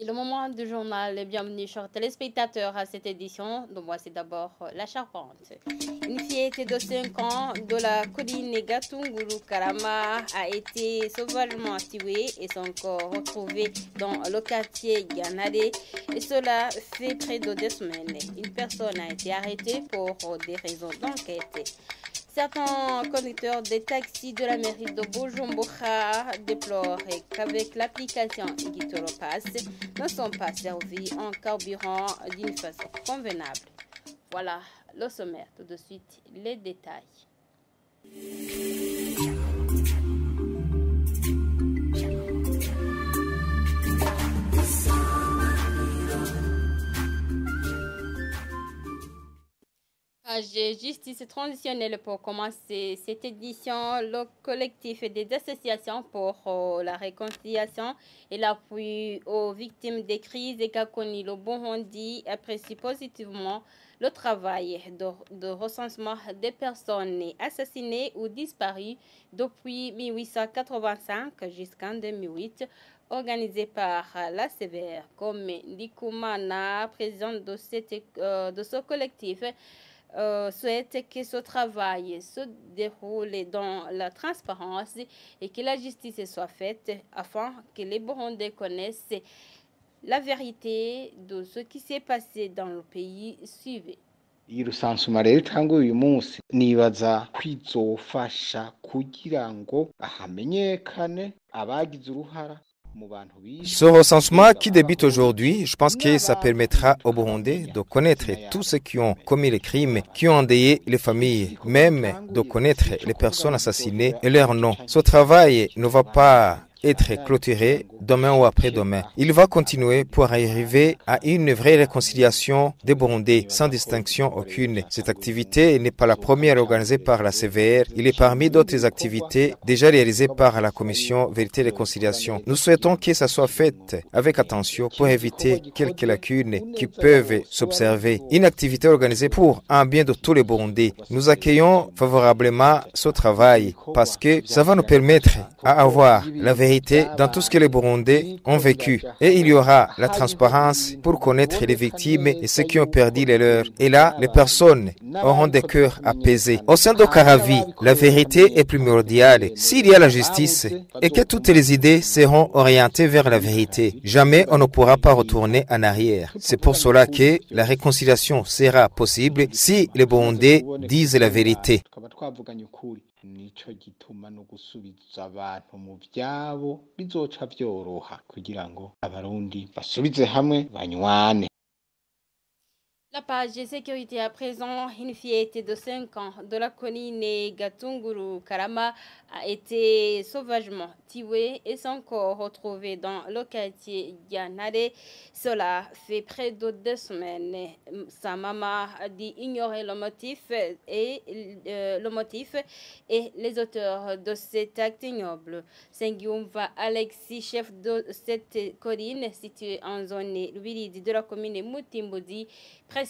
le moment du journal. Bienvenue, chers téléspectateurs, à cette édition. Donc, voici d'abord la charpente. Une fillette de 5 ans de la colline Gatunguru Karama a été sauvagement tuée et son corps retrouvé dans le quartier Ganade. Et cela fait près de 2 semaines. Une personne a été arrêtée pour des raisons d'enquête. Certains conducteurs des taxis de la mairie de Bujumbura déplorent qu'avec l'application Igitoro Pass ne sont pas servis en carburant d'une façon convenable. Voilà le sommaire. Tout de suite, les détails. Justice transitionnelle pour commencer cette édition. Le collectif des associations pour la réconciliation et l'appui aux victimes des crises qu'a connu le Burundi apprécie positivement le travail de recensement des personnes assassinées ou disparues depuis 1885 jusqu'en 2008, organisé par la CVR. Comme Ndikoumana, président de ce collectif, souhaite que ce travail se déroule dans la transparence et que la justice soit faite afin que les Burundais connaissent la vérité de ce qui s'est passé dans le pays suivi. Irusansuma rero tangu uyu munsi nibaza kwizofasha kugira ngo hamenyekane abagize uruhara. Ce recensement qui débute aujourd'hui, je pense que ça permettra aux Burundais de connaître tous ceux qui ont commis les crimes, qui ont endeuillé les familles, même de connaître les personnes assassinées et leurs noms. Ce travail ne va pas être clôturé demain ou après-demain. Il va continuer pour arriver à une vraie réconciliation des Burundais, sans distinction aucune. Cette activité n'est pas la première organisée par la CVR. Il est parmi d'autres activités déjà réalisées par la Commission Vérité et Réconciliation. Nous souhaitons que ça soit fait avec attention pour éviter quelques lacunes qui peuvent s'observer. Une activité organisée pour un bien de tous les Burundais. Nous accueillons favorablement ce travail parce que ça va nous permettre à avoir la vérité dans tout ce que les Burundais ont vécu. Et il y aura la transparence pour connaître les victimes et ceux qui ont perdu les leurs. Et là, les personnes auront des cœurs apaisés. Au sein de Karavi, la vérité est primordiale. S'il y a la justice et que toutes les idées seront orientées vers la vérité, jamais on ne pourra pas retourner en arrière. C'est pour cela que la réconciliation sera possible si les Burundais disent la vérité. Nico gituma no gusubiza abantu mu byabo bizoca byoroha kugira ngo abarundi basubize hamwe banywane. La page de sécurité à présent, une fillette de 5 ans de la colline Gatunguru Karama a été sauvagement tuée et son corps retrouvé dans le quartier Ganade. Cela fait près de 2 semaines. Sa maman a dit ignorer le motif et les auteurs de cet acte ignoble. Sengiumva Alexis, chef de cette colline située en zone Luiridi de la commune Mutimbodi, précise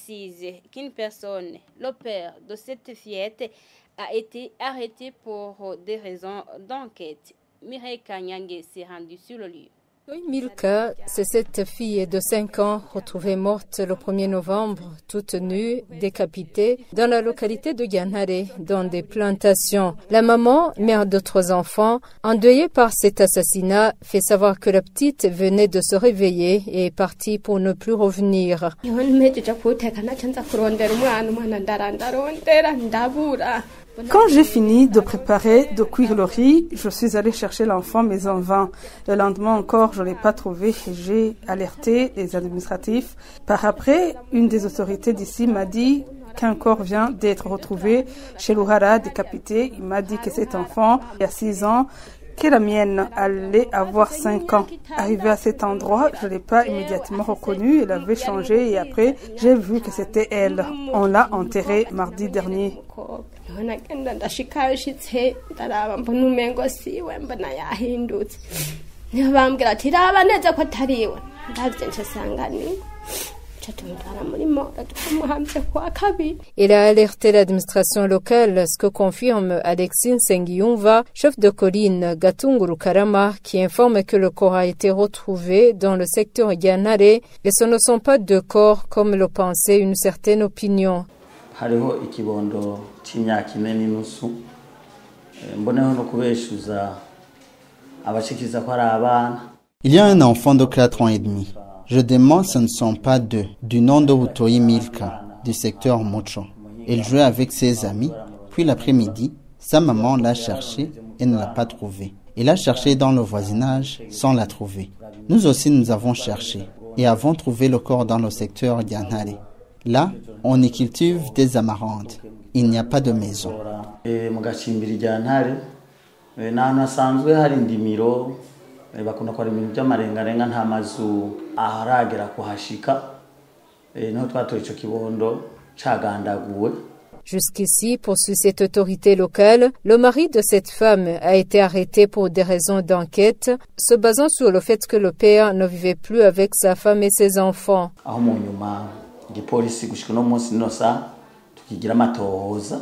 qu'une personne, le père de cette fillette, a été arrêté pour des raisons d'enquête. Mireille Kanyange s'est rendue sur le lieu. Milka, c'est cette fille de 5 ans retrouvée morte le 1er novembre, toute nue, décapitée, dans la localité de Ganare, dans des plantations. La maman, mère de 3 enfants, endeuillée par cet assassinat, fait savoir que la petite venait de se réveiller et est partie pour ne plus revenir. Quand j'ai fini de préparer, de cuire le riz, je suis allée chercher l'enfant, mais en vain. Le lendemain encore, je ne l'ai pas trouvé et j'ai alerté les administratifs. Par après, une des autorités d'ici m'a dit qu'un corps vient d'être retrouvé chez Louhara, décapité. Il m'a dit que cet enfant, il y a 6 ans, que la mienne allait avoir 5 ans. Arrivée à cet endroit, je ne l'ai pas immédiatement reconnue. Elle avait changé et après, j'ai vu que c'était elle. On l'a enterrée mardi dernier. Il a alerté l'administration locale, ce que confirme Alexine Sengiumva, chef de colline Gatunguru Karama, qui informe que le corps a été retrouvé dans le secteur Yanare et ce ne sont pas deux corps comme le pensait une certaine opinion. Hariho ikibondo c'imyaka 4 n'inusu mboneho no kubeshuza abashikiriza ko ari abana. Il y a un enfant de 4 ans et demi. Je demande ce ne sont pas deux, du nom de Wutoyi Milka, du secteur Mocho. Il jouait avec ses amis, puis l'après-midi, sa maman l'a cherché et ne l'a pas trouvé. Il a cherché dans le voisinage sans la trouver. Nous aussi nous avons cherché et avons trouvé le corps dans le secteur Yanare. Là, on y cultive des amarandes. Il n'y a pas de maison. Bakunda kwa ibintu by'amarengarenga nta mazu aharagera kuhashika niho twatoye ico kibondo cagandaguwe. Jusqu'ici, poursuit cette autorité locale, le mari de cette femme a été arrêté pour des raisons d'enquête, se basant sur le fait que le père ne vivait plus avec sa femme et ses enfants. Aho mu nyuma igipolisi gushika no munsi nosa tukigira amatohoza.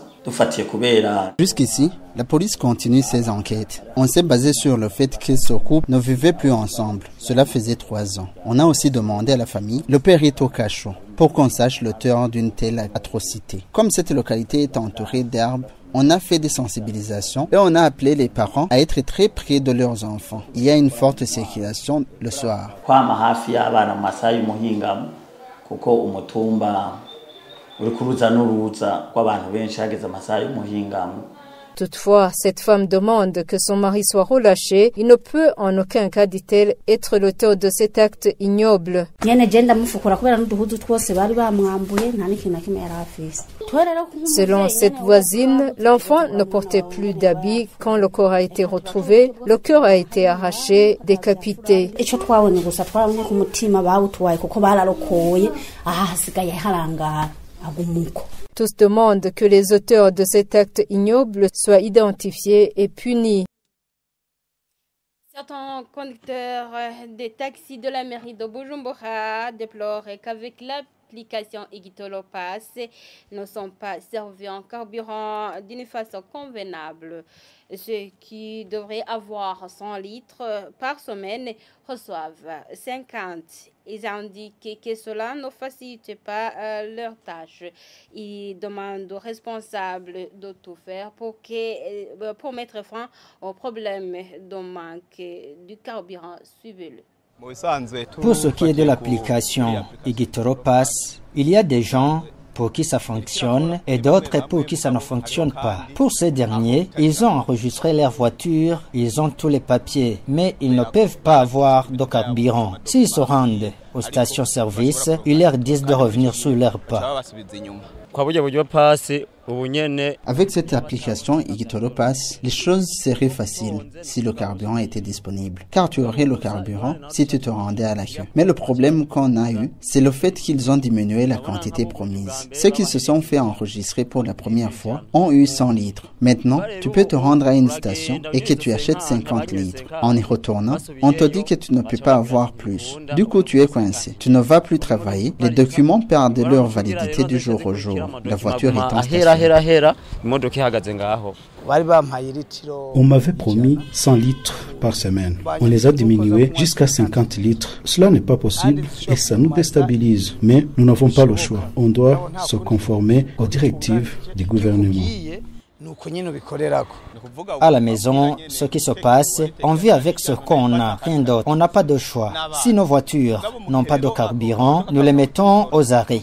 Jusqu'ici, la police continue ses enquêtes. On s'est basé sur le fait que ce couple ne vivait plus ensemble. Cela faisait 3 ans. On a aussi demandé à la famille, le père est au cachot, pour qu'on sache l'auteur d'une telle atrocité. Comme cette localité est entourée d'herbes, on a fait des sensibilisations et on a appelé les parents à être très près de leurs enfants. Il y a une forte circulation le soir. Toutefois, cette femme demande que son mari soit relâché. Il ne peut en aucun cas, dit-elle, être l'auteur de cet acte ignoble. Selon cette voisine, l'enfant ne portait plus d'habits quand le corps a été retrouvé. Le cœur a été arraché, décapité. Tous demandent que les auteurs de cet acte ignoble soient identifiés et punis. Certains conducteurs des taxis de la mairie de Bujumbura déplorent qu'avec l'application Igitolo Pass ne sont pas servis en carburant d'une façon convenable. Ceux qui devraient avoir 100 litres par semaine reçoivent 50. Ils indiquent que cela ne facilite pas leur tâche. Ils demandent aux responsables de tout faire pour mettre fin au problème de manque du carburant. Suivez-le. Pour ce qui est de l'application Igitoro Pass, il y a des gens pour qui ça fonctionne et d'autres pour qui ça ne fonctionne pas. Pour ces derniers, ils ont enregistré leur voiture, ils ont tous les papiers, mais ils ne peuvent pas avoir de carburant. S'ils se rendent aux stations-service, ils leur disent de revenir sur leur pas. Avec cette application Igitoro Pass, les choses seraient faciles si le carburant était disponible. Car tu aurais le carburant si tu te rendais à la queue. Mais le problème qu'on a eu, c'est le fait qu'ils ont diminué la quantité promise. Ceux qui se sont fait enregistrer pour la première fois ont eu 100 litres. Maintenant, tu peux te rendre à une station et que tu achètes 50 litres. En y retournant, on te dit que tu ne peux pas avoir plus. Du coup, tu es coincé. Tu ne vas plus travailler. Les documents perdent leur validité du jour au jour. La voiture est en station. On m'avait promis 100 litres par semaine. On les a diminués jusqu'à 50 litres. Cela n'est pas possible et ça nous déstabilise. Mais nous n'avons pas le choix. On doit se conformer aux directives du gouvernement. À la maison, ce qui se passe, on vit avec ce qu'on a, rien d'autre. On n'a pas de choix. Si nos voitures n'ont pas de carburant, nous les mettons aux arrêts.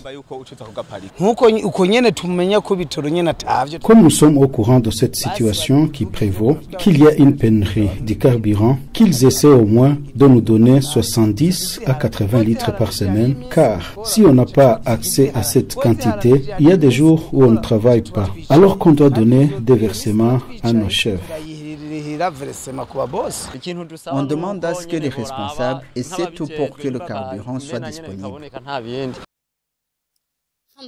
Comme nous sommes au courant de cette situation qui prévaut, qu'il y a une pénurie de carburant, qu'ils essaient au moins de nous donner 70 à 80 litres par semaine, car si on n'a pas accès à cette quantité, il y a des jours où on ne travaille pas, alors qu'on doit donner des versements à nos chefs. On demande à ce que les responsables essaient tout pour que le carburant soit disponible.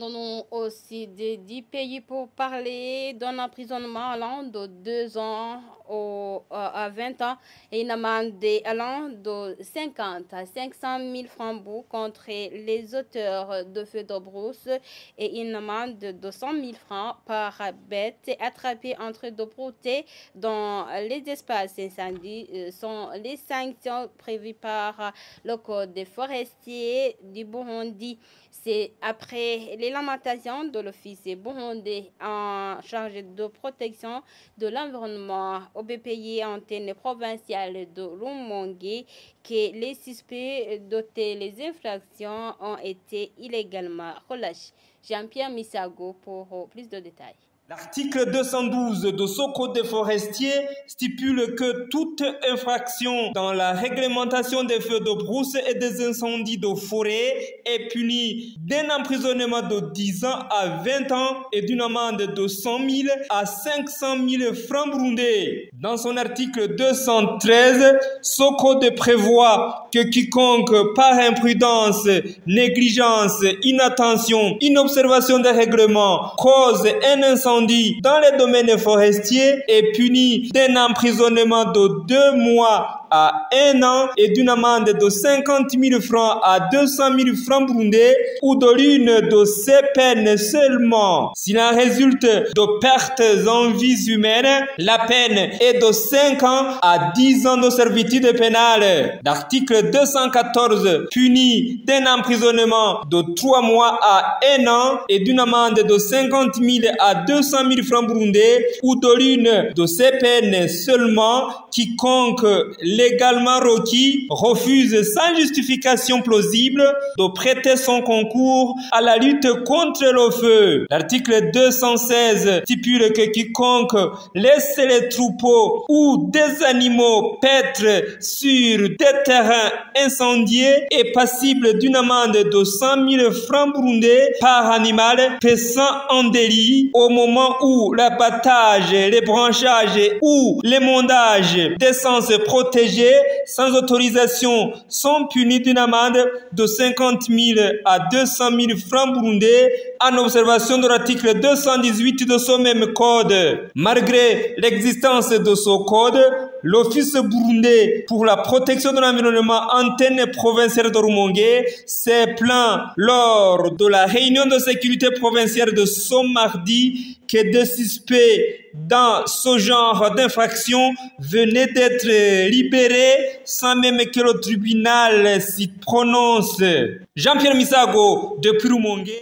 Donnons aussi des 10 pays pour parler d'un emprisonnement allant de 2 ans à 20 ans et une amende allant de 50 à 500 000 francs contre les auteurs de feux de brousse et une amende de 100 000 francs par bête attrapée entre deux broutés dans les espaces incendies sont les sanctions prévues par le Code des forestiers du Burundi. C'est après les lamentations de l'Office burundais en charge de protection de l'environnement au BPI antenne provinciale de Rumongue que les suspects dotés les infractions ont été illégalement relâchés. Jean-Pierre Misago pour plus de détails. L'article 212 de ce code des forestiers stipule que toute infraction dans la réglementation des feux de brousse et des incendies de forêt est punie d'un emprisonnement de 10 ans à 20 ans et d'une amende de 100 000 à 500 000 francs burundais. Dans son article 213, ce code prévoit que quiconque par imprudence, négligence, inattention, inobservation des règlements cause un incendie dans les domaines forestiers est puni d'un emprisonnement de 2 mois à 1 an et d'une amende de 50 000 francs à 200 000 francs burundais ou de l'une de ces peines seulement. S'il en résulte de pertes en vies humaines, la peine est de 5 ans à 10 ans de servitude pénale. L'article 214 punit d'un emprisonnement de 3 mois à 1 an et d'une amende de 50 000 à 200 000 francs burundais ou de l'une de ces peines seulement quiconque légalement requis refuse sans justification plausible de prêter son concours à la lutte contre le feu. L'article 216 stipule que quiconque laisse les troupeaux ou des animaux paître sur des terrains incendiés est passible d'une amende de 100 000 francs burundais par animal passant en délit au moment où l'abattage, les branchages ou les mondages d'essence protégée sans autorisation sont punis d'une amende de 50 000 à 200 000 francs burundais en observation de l'article 218 de ce même code. Malgré l'existence de ce code, l'Office burundais pour la protection de l'environnement antenne provinciale de Rumongue s'est plaint lors de la réunion de sécurité provinciale de ce mardi que des suspects dans ce genre d'infraction venaient d'être libérés sans même que le tribunal s'y prononce. Jean-Pierre Misago, depuis Rumongue.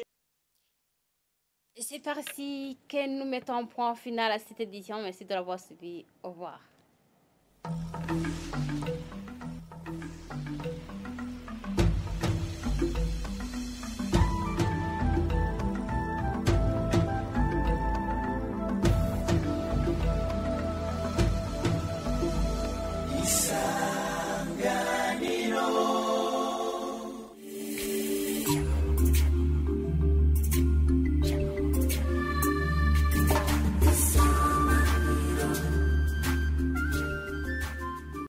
C'est par ici que nous mettons un point final à cette édition. Merci de l'avoir suivi. Au revoir.